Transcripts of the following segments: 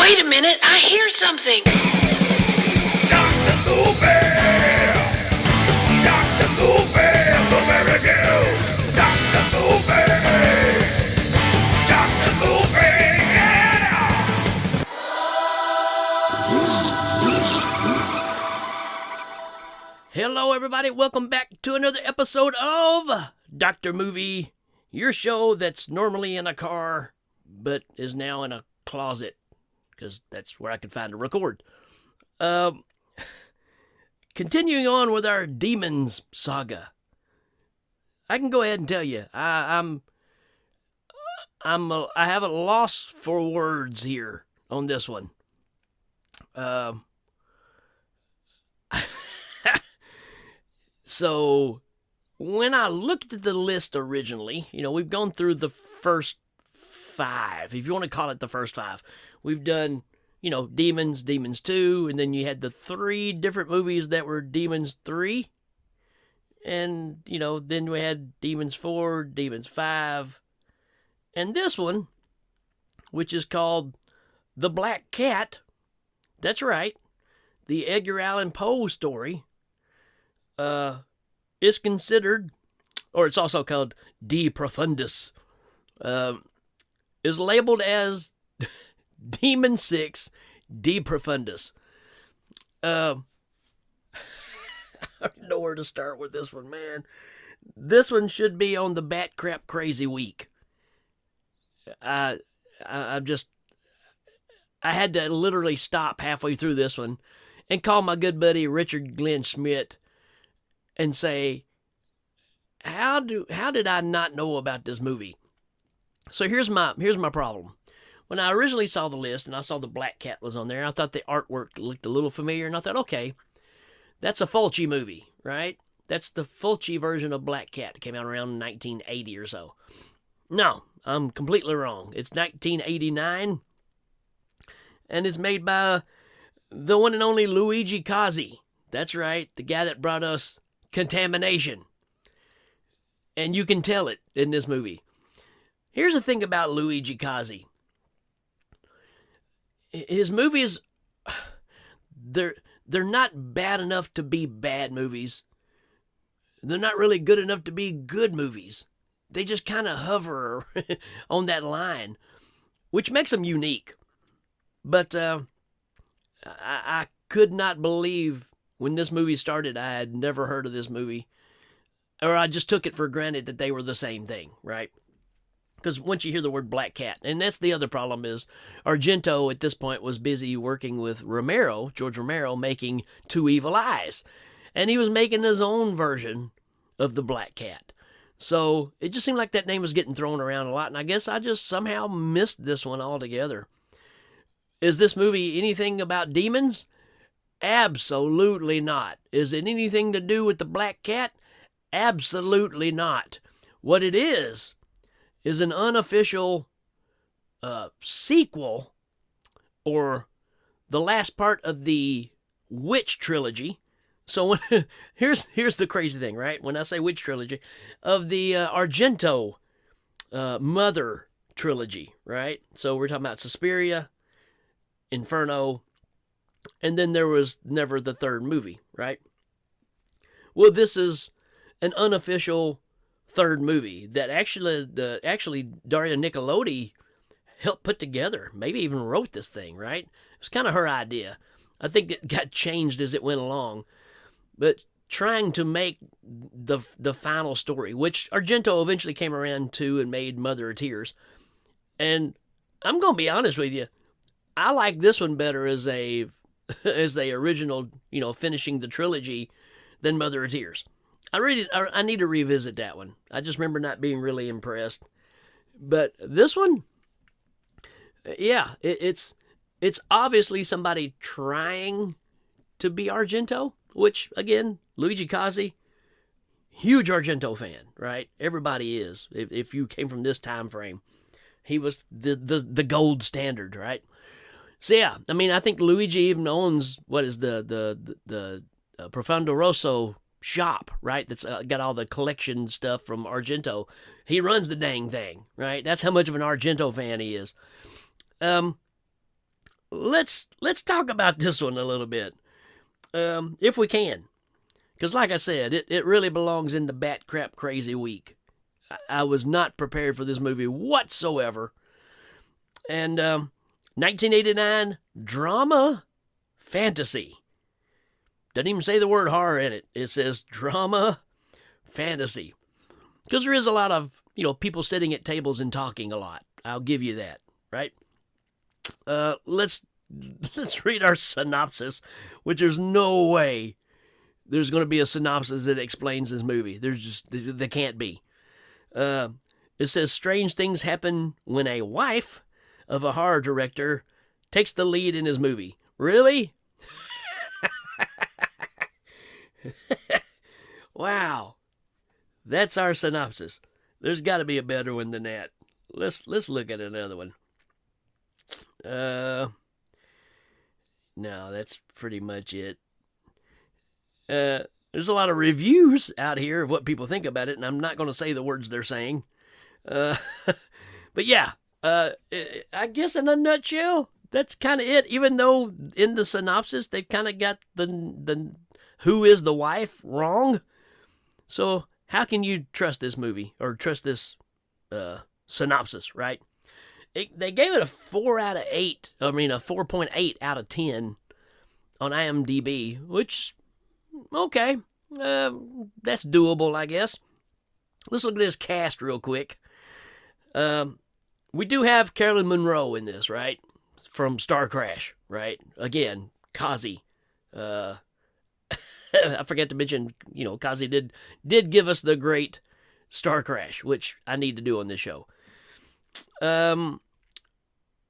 Wait a minute, I hear something. Dr. Movie! Dr. Movie! Movie reviews! Dr. Movie! Dr. Movie! Yeah! Hello, everybody. Welcome back to another episode of Dr. Movie, your show that's normally in a car, but is now in a closet, because that's where I can find to record. Continuing on with our Demons Saga. I can go ahead and tell you, I have a loss for words here on this one. So, when I looked at the list originally, we've gone through the first 5, if you want to call it the first 5. We've done, Demons, Demons 2, and then you had the 3 different movies that were Demons 3. And, then we had Demons 4, Demons 5, and this one, which is called The Black Cat. That's right, the Edgar Allan Poe story. Is considered, or it's also called De Profundis, is labeled as Demon 6 De Profundis. I don't know where to start with this one, man. This one should be on the Batcrap Crazy week. I had to literally stop halfway through this one and call my good buddy Richard Glenn Schmidt and say, how did I not know about this movie? So here's my problem. When I originally saw the list and I saw the Black Cat was on there, I thought the artwork looked a little familiar, and I thought, okay, that's a Fulci movie, right? That's the Fulci version of Black Cat. It came out around 1980 or so. No, I'm completely wrong. It's 1989, and it's made by the one and only Luigi Cozzi. That's right, the guy that brought us Contamination. And you can tell it in this movie. Here's the thing about Luigi Cozzi. His movies, they're not bad enough to be bad movies. They're not really good enough to be good movies. They just kind of hover on that line, which makes them unique. But I could not believe when this movie started, I had never heard of this movie. Or I just took it for granted that they were the same thing, right? Because once you hear the word Black Cat, and that's the other problem is, Argento at this point was busy working with George Romero, making Two Evil Eyes. And he was making his own version of the Black Cat. So it just seemed like that name was getting thrown around a lot, and I guess I just somehow missed this one altogether. Is this movie anything about demons? Absolutely not. Is it anything to do with the Black Cat? Absolutely not. What it is an unofficial sequel, or the last part of the Witch trilogy. So here's the crazy thing, right? When I say Witch trilogy, of the Argento Mother trilogy, right? So we're talking about Suspiria, Inferno, and then there was never the third movie, right? Well, this is an unofficial third movie that actually Daria Nicolodi helped put together, maybe even wrote this thing, right? It was kind of her idea. I think it got changed as it went along. But trying to make the final story, which Argento eventually came around to and made Mother of Tears. And I'm going to be honest with you, I like this one better as a original, finishing the trilogy than Mother of Tears. I need to revisit that one. I just remember not being really impressed. But this one, yeah, it's obviously somebody trying to be Argento, which, again, Luigi Cozzi, huge Argento fan, right? Everybody is, if you came from this time frame. He was the gold standard, right? So yeah, I mean, I think Luigi even owns what is the Profondo Rosso shop, right? That's got all the collection stuff from Argento. He runs the dang thing, right? That's how much of an Argento fan he is. let's talk about this one a little bit, if we can, because like I said, it really belongs in the Batcrap Crazy week. I was not prepared for this movie whatsoever, and 1989 drama fantasy. Doesn't even say the word horror in it. It says drama fantasy, because there is a lot of people sitting at tables and talking a lot. I'll give you that, right? Let's read our synopsis, which there's no way there's going to be a synopsis that explains this movie. There can't be. It says strange things happen when a wife of a horror director takes the lead in his movie. Really? Wow. That's our synopsis. There's got to be a better one than that. Let's look at another one. No, that's pretty much it. There's a lot of reviews out here of what people think about it, and I'm not going to say the words they're saying. But yeah, I guess in a nutshell, that's kind of it. Even though in the synopsis they've kind of got the who is the wife wrong. So how can you trust this movie or trust this synopsis, right? They gave it a 4 out of 8. I mean, a 4.8 out of 10 on IMDb, which, okay, that's doable, I guess. Let's look at this cast real quick. We do have Carolyn Monroe in this, right? From Star Crash, right? Again, Kazi. I forgot to mention, Kazi did give us the great Star Crash, which I need to do on this show.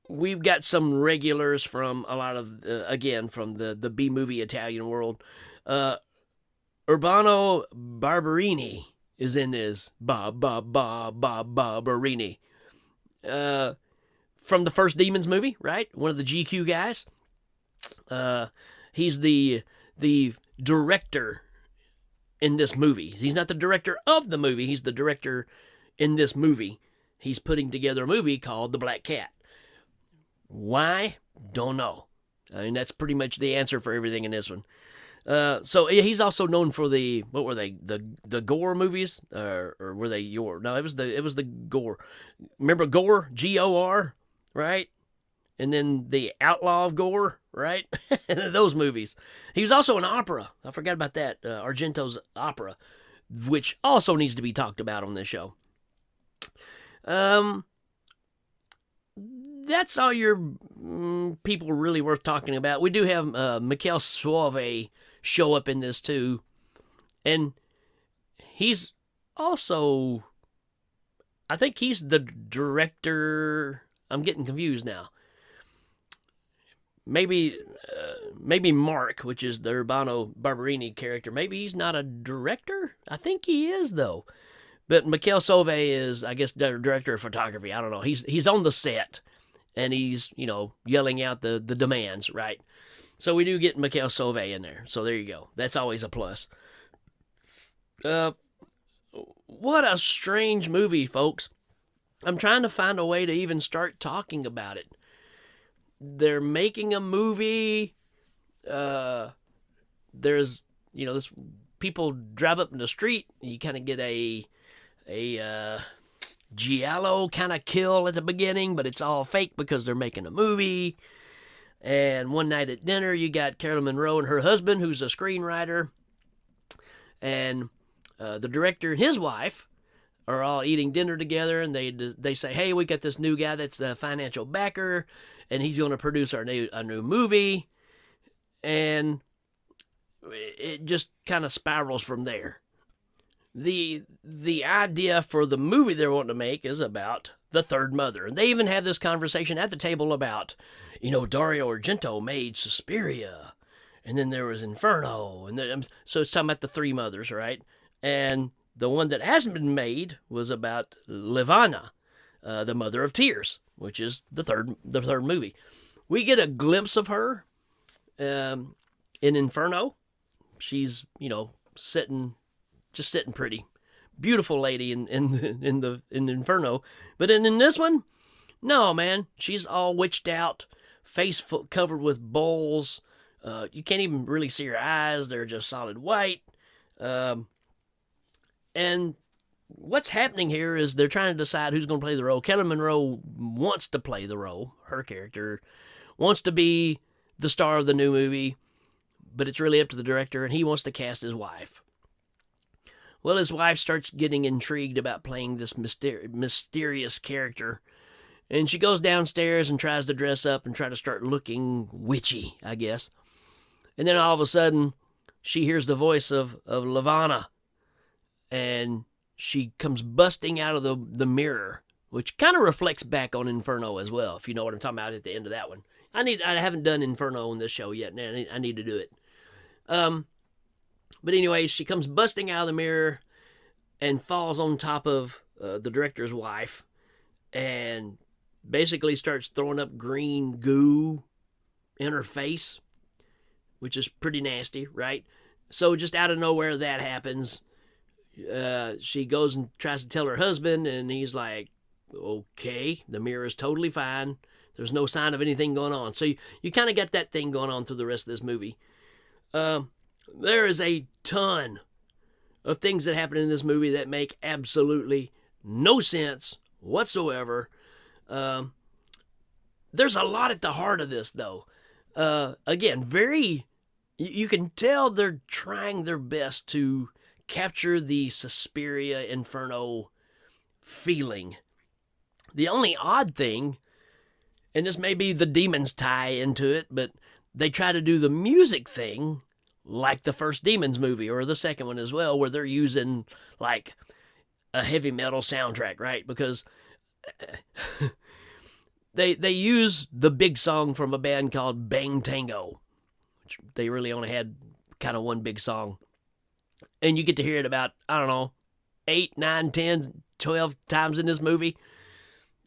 We've got some regulars from a lot of, again, from the B-movie Italian world. Urbano Barberini is in this. Barberini. From the first Demons movie, right? One of the GQ guys. He's the director in this movie. He's not the director of the movie. He's the director in this movie. He's putting together a movie called The Black Cat. Why? Don't know. I mean, that's pretty much the answer for everything in this one. So he's also known for what were they? The Gore movies, or were they your? No, it was the Gore. Remember Gore? G-O-R, right? And then the Outlaw of Gore, right? Those movies. He was also in opera. I forgot about that. Argento's opera, which also needs to be talked about on this show. That's all your people really worth talking about. We do have Michael Suave show up in this too, and he's also, I think he's the director. I'm getting confused now. Maybe Mark, which is the Urbano Barberini character. Maybe he's not a director. I think he is though. But Michael Sauve is, I guess, the director of photography. I don't know. He's on the set, and he's, yelling out the demands, right? So we do get Michael Sauve in there. So there you go. That's always a plus. What a strange movie, folks. I'm trying to find a way to even start talking about it. They're making a movie. There's, this people drive up in the street, and you kind of get a giallo kind of kill at the beginning, but it's all fake because they're making a movie. And one night at dinner, you got Carolyn Monroe and her husband, who's a screenwriter, and the director and his wife are all eating dinner together, and they say, hey, we got this new guy that's the financial backer, and he's going to produce a new movie. And it just kind of spirals from there. The idea for the movie they're wanting to make is about the third mother. And they even have this conversation at the table about, Dario Argento made Suspiria, and then there was Inferno, and then, so it's talking about the three mothers, right? And the one that hasn't been made was about Levana, the mother of tears, which is the third movie. We get a glimpse of her in Inferno. She's, sitting pretty. Beautiful lady in Inferno. But in this one, no, man. She's all witched out face covered with boils. You can't even really see her eyes. They're just solid white. And what's happening here is they're trying to decide who's going to play the role. Kelly Monroe wants to play the role. Her character wants to be the star of the new movie, but it's really up to the director, and he wants to cast his wife. Well, his wife starts getting intrigued about playing this mysterious character, and she goes downstairs and tries to dress up and try to start looking witchy, I guess. And then all of a sudden, she hears the voice of Levana, and she comes busting out of the mirror, which kind of reflects back on Inferno as well, if you know what I'm talking about at the end of that one. I haven't done Inferno on this show yet, and I need to do it. But anyways, she comes busting out of the mirror and falls on top of the director's wife and basically starts throwing up green goo in her face, which is pretty nasty, right? So just out of nowhere, that happens. She goes and tries to tell her husband, and he's like, okay, the mirror is totally fine. There's no sign of anything going on. So you kind of got that thing going on through the rest of this movie. There is a ton of things that happen in this movie that make absolutely no sense whatsoever. There's a lot at the heart of this, though. Again, you can tell they're trying their best to capture the Suspiria Inferno feeling. The only odd thing, and this may be the Demons tie into it, but they try to do the music thing like the first Demons movie, or the second one as well, where they're using like a heavy metal soundtrack, right? Because they use the big song from a band called Bang Tango, which they really only had kind of one big song. And you get to hear it about, I don't know, 8, 9, 10, 12 times in this movie.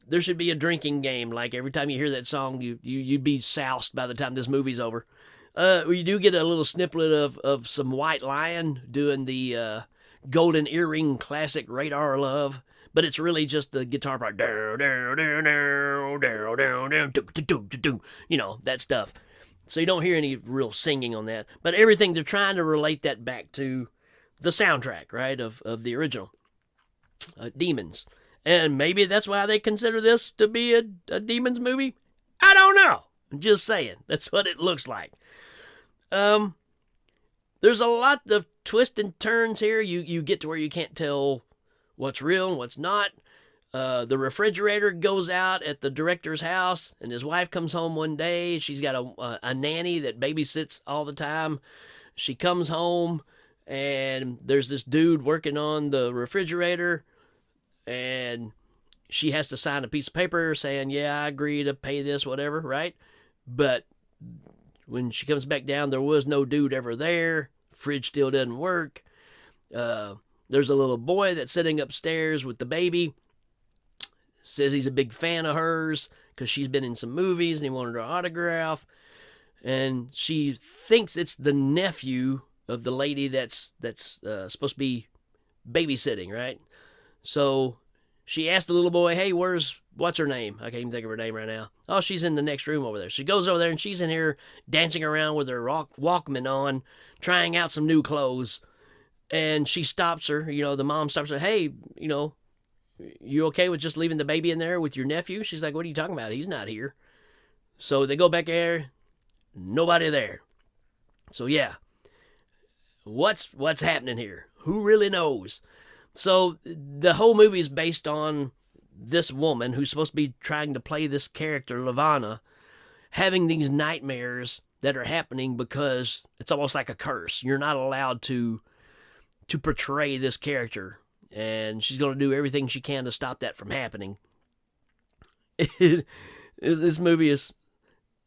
There should be a drinking game. Like every time you hear that song, you'd be soused by the time this movie's over. You do get a little snippet of some White Lion doing the Golden Earring classic Radar Love, but it's really just the guitar part. You know, that stuff. So you don't hear any real singing on that. But everything, they're trying to relate that back to the soundtrack, right, of the original Demons. And maybe that's why they consider this to be a Demons movie. I don't know. I'm just saying. That's what it looks like. There's a lot of twists and turns here. You get to where you can't tell what's real and what's not. The refrigerator goes out at the director's house, and his wife comes home one day. She's got a nanny that babysits all the time. She comes home, and there's this dude working on the refrigerator, and she has to sign a piece of paper saying, yeah, I agree to pay this, whatever, right? But when she comes back down, there was no dude ever there. Fridge still doesn't work. There's a little boy that's sitting upstairs with the baby. Says he's a big fan of hers because she's been in some movies and he wanted her autograph. And she thinks it's the nephew of the lady that's supposed to be babysitting, right? So she asked the little boy, hey, what's her name? I can't even think of her name right now. Oh, she's in the next room over there. She goes over there, and she's in here dancing around with her Walkman on, trying out some new clothes. And she stops her. The mom stops her. Hey, you okay with just leaving the baby in there with your nephew? She's like, what are you talking about? He's not here. So they go back there. Nobody there. So, yeah. What's happening here? Who really knows? So the whole movie is based on this woman who's supposed to be trying to play this character, Levana, having these nightmares that are happening because it's almost like a curse. You're not allowed to portray this character, and she's going to do everything she can to stop that from happening. This movie is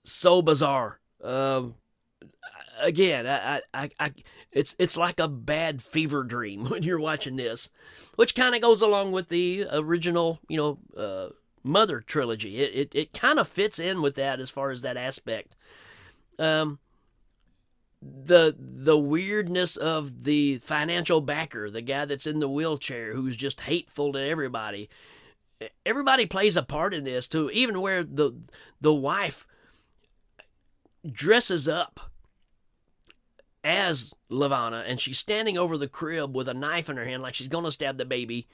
so bizarre. Again, it's like a bad fever dream when you're watching this, which kind of goes along with the original, Mother trilogy. It kind of fits in with that as far as that aspect. The weirdness of the financial backer, the guy that's in the wheelchair who's just hateful to everybody. Everybody plays a part in this too, even where the wife dresses up as Levana, and she's standing over the crib with a knife in her hand like she's going to stab the baby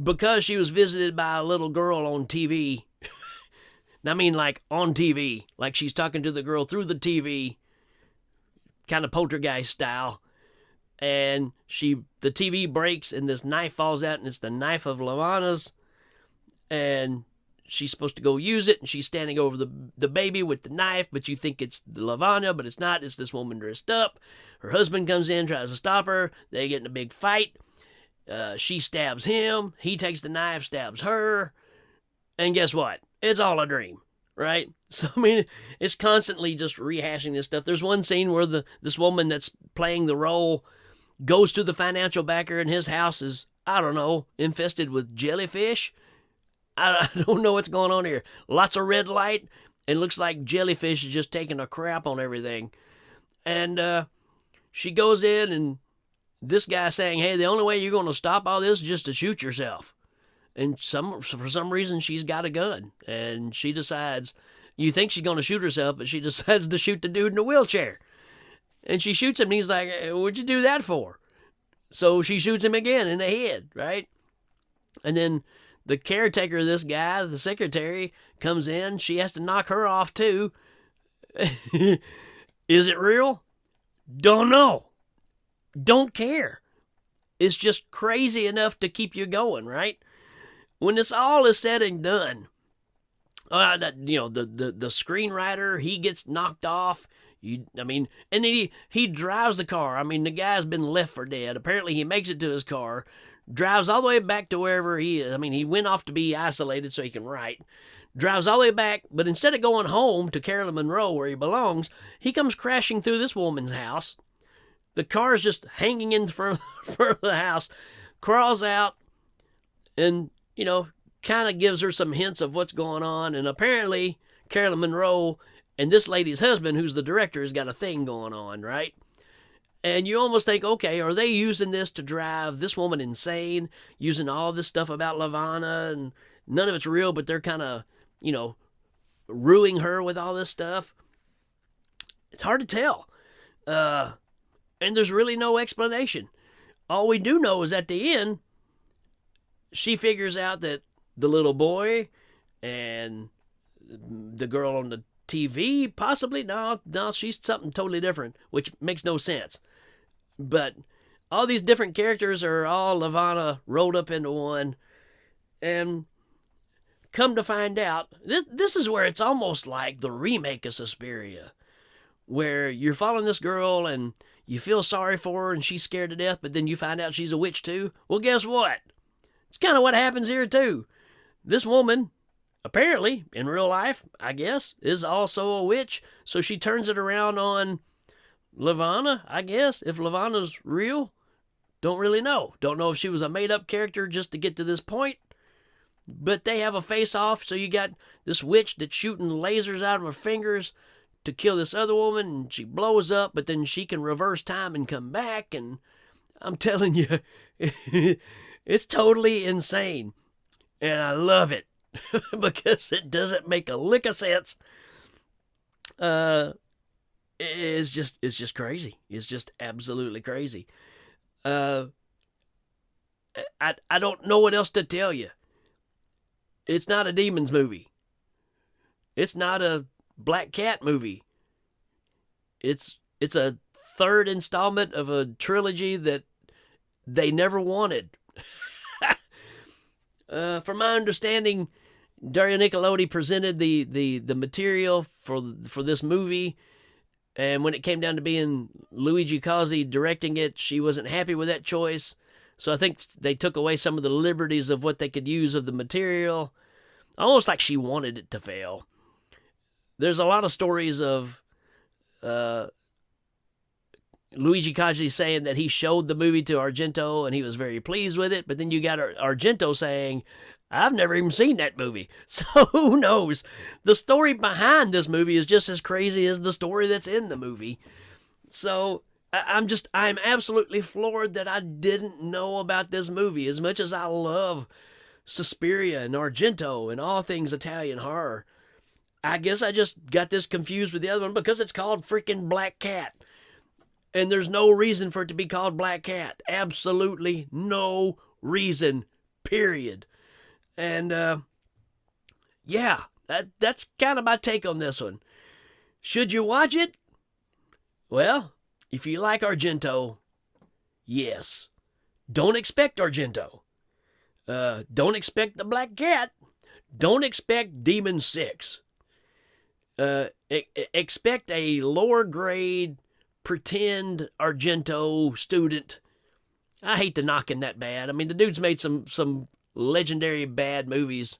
because she was visited by a little girl on TV. I mean, like on TV, like she's talking to the girl through the TV, kind of poltergeist style. And the TV breaks and this knife falls out, and it's the knife of Levana's. And she's supposed to go use it, and she's standing over the baby with the knife, but you think it's Levana, but it's not. It's this woman dressed up. Her husband comes in, tries to stop her. They get in a big fight. She stabs him. He takes the knife, stabs her. And guess what? It's all a dream, right? So, I mean, it's constantly just rehashing this stuff. There's one scene where this woman that's playing the role goes to the financial backer, and his house is, I don't know, infested with jellyfish. I don't know what's going on here. Lots of red light, and looks like jellyfish is just taking a crap on everything. And she goes in, and this guy's saying, hey, the only way you're going to stop all this is just to shoot yourself. And for some reason, she's got a gun. And she decides, you think she's going to shoot herself, but she decides to shoot the dude in the wheelchair. And she shoots him, and he's like, what'd you do that for? So she shoots him again in the head, right? And then the caretaker of this guy, the secretary, comes in. She has to knock her off, too. Is it real? Don't know. Don't care. It's just crazy enough to keep you going, right? When this all is said and done, the screenwriter, he gets knocked off. And then he drives the car. I mean, the guy's been left for dead. Apparently, he makes it to his car, drives all the way back to wherever he is. I mean, he went off to be isolated so he can write. Drives all the way back, but instead of going home to Carolyn Monroe where he belongs, he comes crashing through this woman's house. The car's just hanging in front of the house, crawls out, and, kind of gives her some hints of what's going on. And apparently, Carolyn Monroe and this lady's husband, who's the director, has got a thing going on, right? And you almost think, okay, are they using this to drive this woman insane, using all this stuff about Levana, and none of it's real, but they're kind of, ruining her with all this stuff? It's hard to tell. And there's really no explanation. All we do know is at the end, she figures out that the little boy and the girl on the TV, possibly, no, she's something totally different, which makes no sense. But all these different characters are all Levana rolled up into one. And come to find out, this is where it's almost like the remake of Suspiria, where you're following this girl and you feel sorry for her and she's scared to death, but then you find out she's a witch too. Well, guess what? It's kind of what happens here too. This woman, apparently, in real life, I guess, is also a witch, so she turns it around on Levana, I guess, if Levana's real. Don't really know. Don't know if she was a made-up character just to get to this point. But they have a face-off, so you got this witch that's shooting lasers out of her fingers to kill this other woman, and she blows up, but then she can reverse time and come back, and I'm telling you, it's totally insane. And I love it, because it doesn't make a lick of sense. It's just crazy. It's just absolutely crazy. I don't know what else to tell you. It's not a Demons movie. It's not a Black Cat movie. It's a third installment of a trilogy that they never wanted. From my understanding, Daria Nicolodi presented the material for this movie, and when it came down to being Luigi Cozzi directing it, she wasn't happy with that choice. So I think they took away some of the liberties of what they could use of the material, almost like she wanted it to fail. There's a lot of stories of Luigi Cozzi saying that he showed the movie to Argento and he was very pleased with it, but then you got Argento saying, I've never even seen that movie. So who knows? The story behind this movie is just as crazy as the story that's in the movie. So I'm absolutely floored that I didn't know about this movie. As much as I love Suspiria and Argento and all things Italian horror, I guess I just got this confused with the other one because it's called freaking Black Cat. And there's no reason for it to be called Black Cat. Absolutely no reason, period. And, yeah, that's kind of my take on this one. Should you watch it? Well, if you like Argento, yes. Don't expect Argento. Don't expect the Black Cat. Don't expect Demon 6. Expect a lower grade pretend Argento student. I hate to knock him that bad. I mean, the dude's made some legendary bad movies,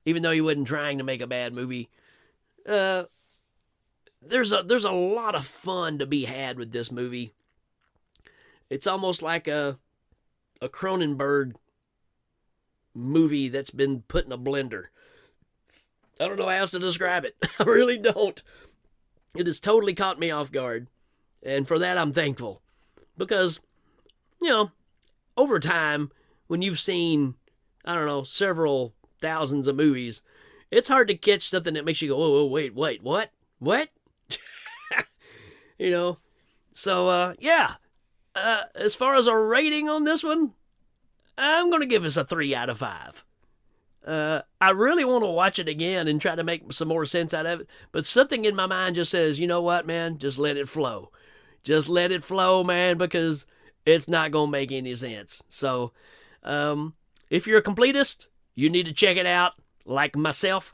even though he wasn't trying to make a bad movie. There's a lot of fun to be had with this movie. It's almost like a Cronenberg movie that's been put in a blender. I don't know how else to describe it. I really don't. It has totally caught me off guard. And for that, I'm thankful. Because, over time, when you've seen, I don't know, several thousands of movies, it's hard to catch something that makes you go, whoa, wait, what? What? So, yeah. As far as a rating on this one, I'm going to give us a 3 out of 5. I really want to watch it again and try to make some more sense out of it, but something in my mind just says, you know what, man, just let it flow. Just let it flow, man, because it's not going to make any sense. So, if you're a completist, you need to check it out, like myself,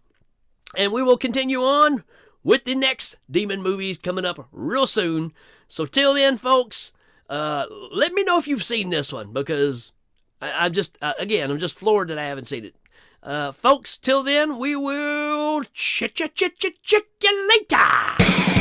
and we will continue on with the next demon movies coming up real soon. So till then, folks, let me know if you've seen this one, because I'm just floored that I haven't seen it. Folks, till then, we will check you later.